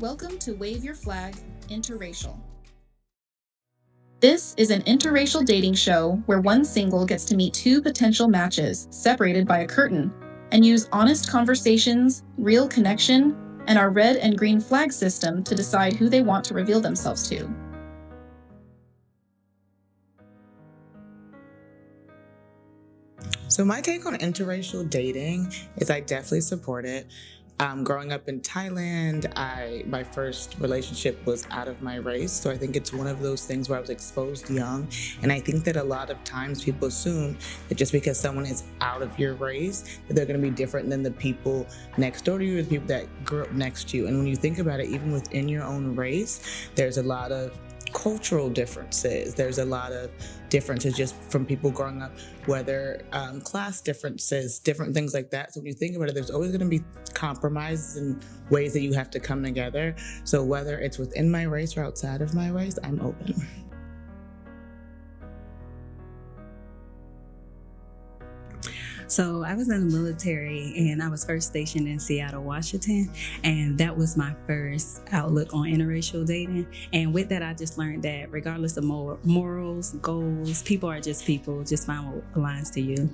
Welcome to Wave Your Flag, Interracial. This is an interracial dating show where one single gets to meet two potential matches separated by a curtain and use honest conversations, real connection, and our red and green flag system to decide who they want to reveal themselves to. So my take on interracial dating is I definitely support it. Growing up in Thailand, my first relationship was out of my race. So I think it's one of those things where I was exposed young. And I think that a lot of times people assume that just because someone is out of your race, that they're going to be different than the people next door to you or the people that grew up next to you. And when you think about it, even within your own race, there's a lot of cultural differences. There's a lot of differences just from people growing up, whether class differences, different things like that. So when you think about it, there's always going to be compromises and ways that you have to come together. So whether it's within my race or outside of my race, I'm open. So I was in the military and I was first stationed in Seattle, Washington. And that was my first outlook on interracial dating. And with that, I just learned that regardless of morals, goals, people are just people. Just find what aligns to you.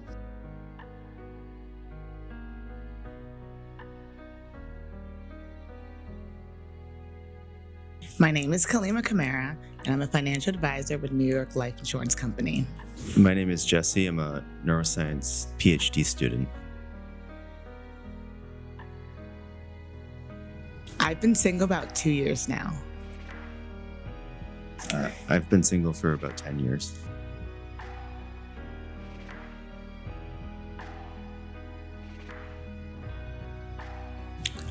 My name is Kalima Kamara, and I'm a financial advisor with New York Life Insurance Company. My name is Jesse. I'm a neuroscience PhD student. I've been single about 2 years now. I've been single for about 10 years.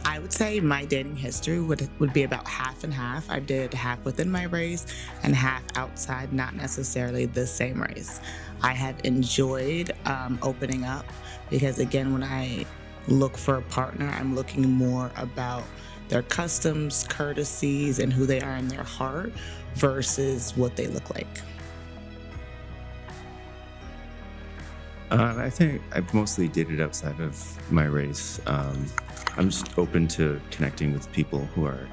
I would say my dating history would be about half and half. I did half within my race and half outside, not necessarily the same race. I have enjoyed opening up because, again, when I look for a partner, I'm looking more about their customs, courtesies, and who they are in their heart versus what they look like. I think I've mostly dated outside of my race. I'm just open to connecting with people who are,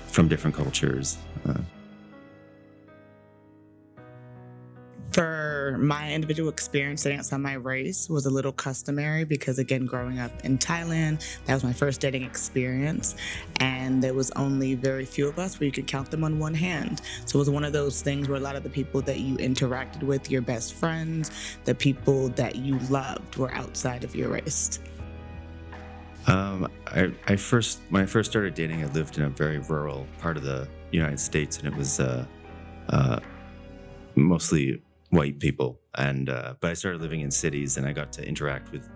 from different cultures. For my individual experience, dating outside my race was a little customary because, again, growing up in Thailand, that was my first dating experience. And there was only very few of us where you could count them on one hand. So it was one of those things where a lot of the people that you interacted with, your best friends, the people that you loved were outside of your race. When I first started dating, I lived in a very rural part of the United States, and it was mostly white people. But I started living in cities, and I got to interact with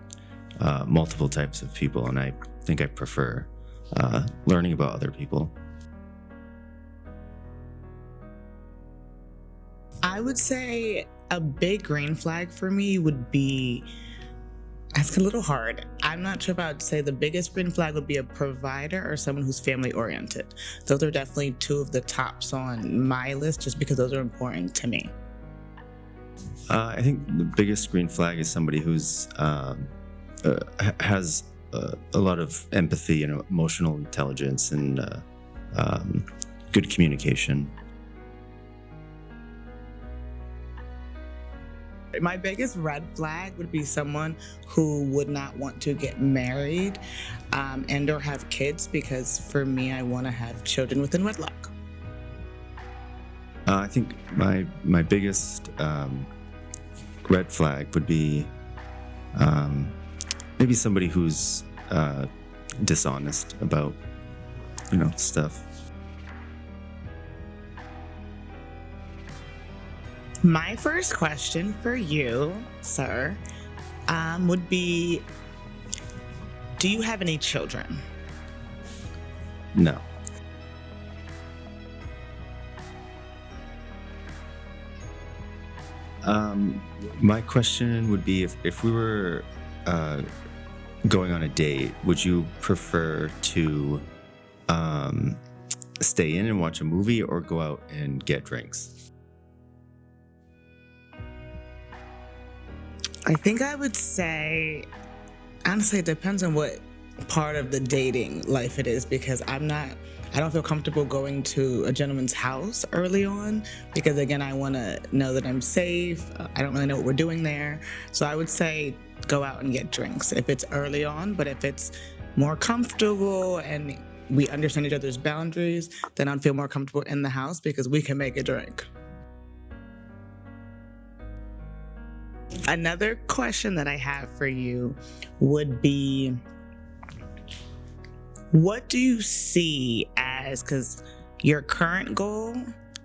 multiple types of people, and I think I prefer learning about other people. I would say a big green flag for me would be, that's a little hard. I'm not sure if I would say the biggest green flag would be a provider or someone who's family oriented. Those are definitely two of the tops on my list just because those are important to me. I think the biggest green flag is somebody who's has a lot of empathy and emotional intelligence and good communication. My biggest red flag would be someone who would not want to get married and or have kids, because for me, I want to have children within wedlock. I think my biggest red flag would be maybe somebody who's dishonest about stuff. My first question for you, sir, would be, do you have any children? No. My question would be, if we were going on a date, would you prefer to stay in and watch a movie or go out and get drinks? I think I would say, honestly, it depends on what part of the dating life it is, because I don't feel comfortable going to a gentleman's house early on, because again, I want to know that I'm safe. I don't really know what we're doing there. So I would say go out and get drinks if it's early on, but if it's more comfortable and we understand each other's boundaries, then I'd feel more comfortable in the house because we can make a drink. Another question that I have for you would be, what do you see as, because your current goal,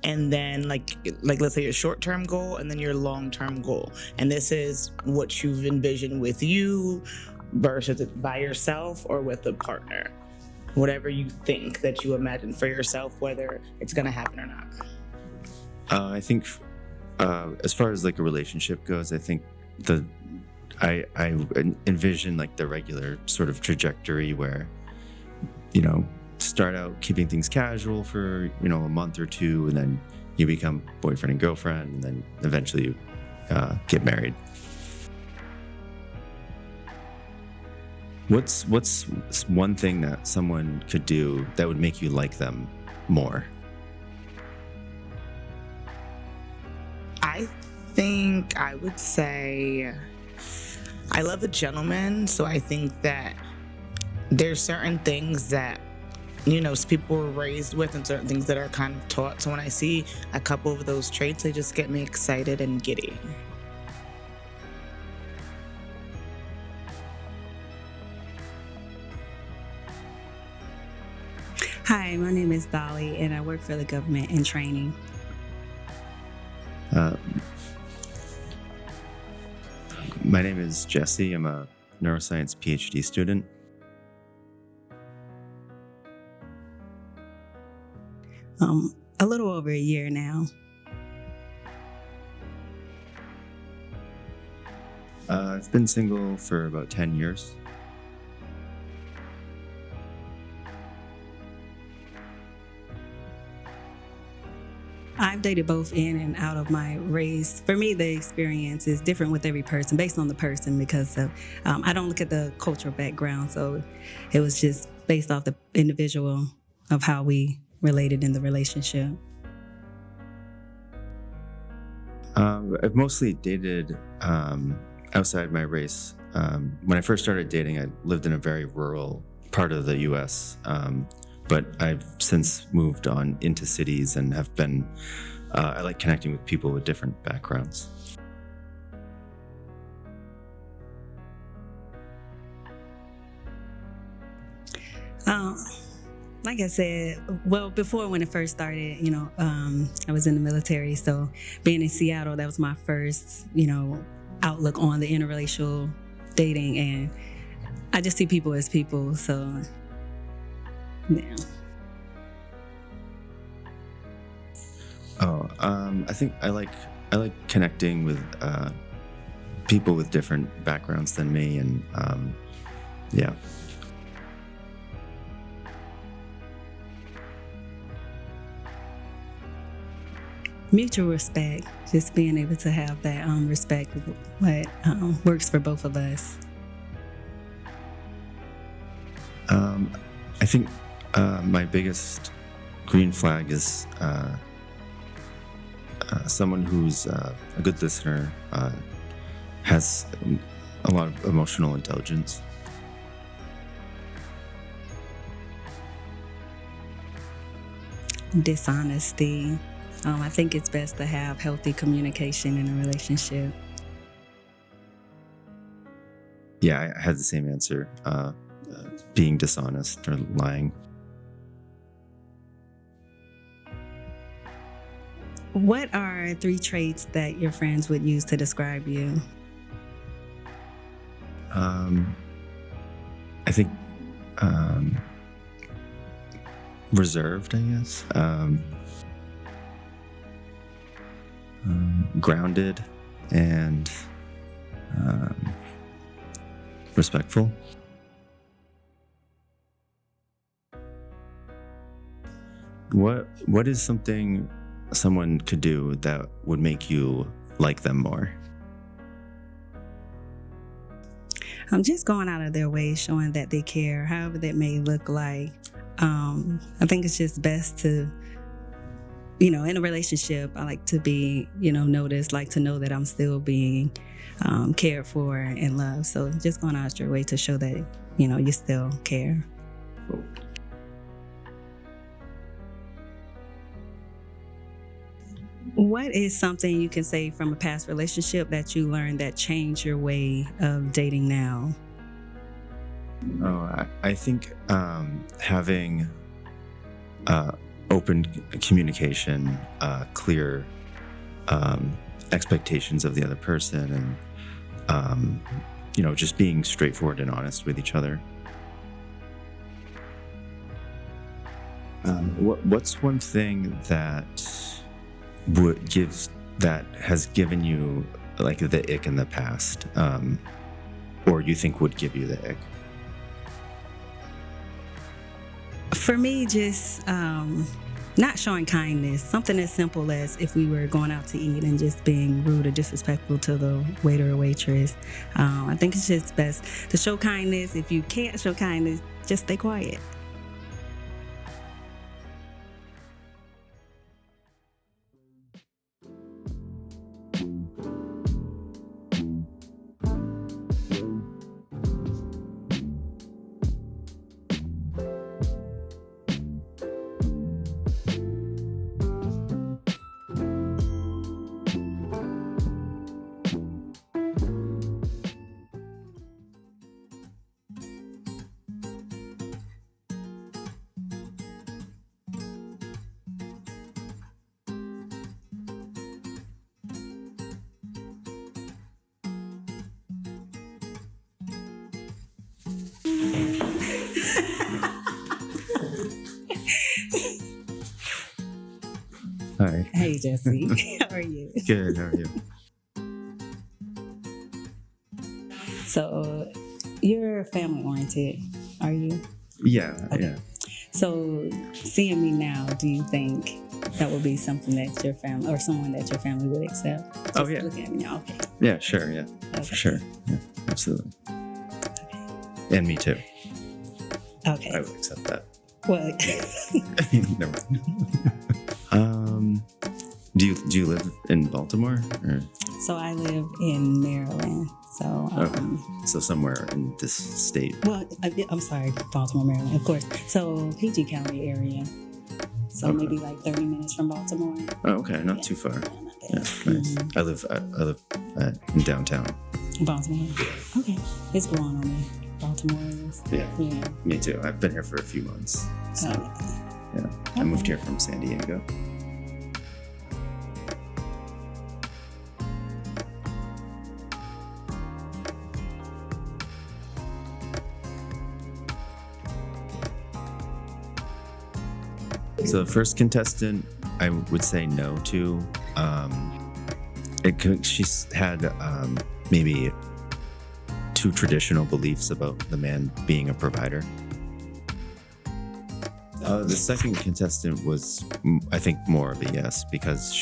and then like let's say your short-term goal and then your long-term goal, and this is what you've envisioned with you versus by yourself or with a partner, whatever you think that you imagine for yourself, whether it's going to happen or not. I think as far as like a relationship goes, I think I envision like the regular sort of trajectory where, start out keeping things casual for, a month or two, and then you become boyfriend and girlfriend, and then eventually you get married. What's one thing that someone could do that would make you like them more? I think I would say I love a gentleman, so I think that there's certain things that people were raised with and certain things that are kind of taught. So when I see a couple of those traits, they just get me excited and giddy. Hi, my name is Dolly, and I work for the government in training. My name is Jesse. I'm a neuroscience PhD student. A little over a year now. I've been single for about 10 years. I've dated both in and out of my race. For me, the experience is different with every person, based on the person, because of, I don't look at the cultural background, so it was just based off the individual of how we related in the relationship. I've mostly dated outside my race. When I first started dating, I lived in a very rural part of the U.S., but I've since moved on into cities and have been, I like connecting with people with different backgrounds. Like I said, well, before when it first started, I was in the military. So being in Seattle, that was my first, outlook on the interracial dating. And I just see people as people. So, yeah. I think I like connecting with people with different backgrounds than me, and yeah. Mutual respect, just being able to have that respect, what works for both of us. I think my biggest green flag is someone who's a good listener, has a lot of emotional intelligence. Dishonesty. I think it's best to have healthy communication in a relationship. Yeah, I had the same answer. Being dishonest or lying. What are 3 traits that your friends would use to describe you? I think reserved, I guess. Grounded and respectful. What is something someone could do that would make you like them more? just going out of their way, showing that they care, however that may look like. I think it's just best to, in a relationship, I like to be, noticed, like to know that I'm still being cared for and loved. So just going out your way to show that, you still care. What is something you can say from a past relationship that you learned that changed your way of dating now? I think having open communication, clear expectations of the other person, and just being straightforward and honest with each other. What's one thing that has given you like the ick in the past, or you think would give you the ick? For me, just not showing kindness. Something as simple as if we were going out to eat and just being rude or disrespectful to the waiter or waitress. I think it's just best to show kindness. If you can't show kindness, just stay quiet. Hi. Hey, Jesse. How are you? Good. How are you? So, you're family oriented, are you? Yeah. Okay. Yeah. So, seeing me now, do you think that would be something that your family or someone that your family would accept? Oh, yeah. Looking at me now, okay. Yeah. Sure. Yeah. Okay. For sure. Yeah. Absolutely. Okay. And me too. Okay. I would accept that. Well, Never mind. Do you live in Baltimore? Or? so I live in Maryland. So, So somewhere in this state. well, I'm sorry, Baltimore, Maryland, of course. So PG County area. So Okay. maybe like 30 minutes from Baltimore. Oh, okay, not Yeah. too far. Yeah, not bad. Yeah, nice. Mhm. I live in downtown. Baltimore. Okay. It's growing on me. Baltimore is. Yeah, Yeah. me too. I've been here for a few months. So yeah, I moved here from San Diego. So the first contestant, I would say no to. She's had maybe too traditional beliefs about the man being a provider. The second contestant was, I think, more of a yes, because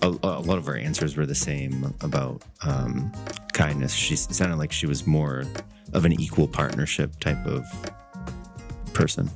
a lot of her answers were the same about kindness. She sounded like she was more of an equal partnership type of person.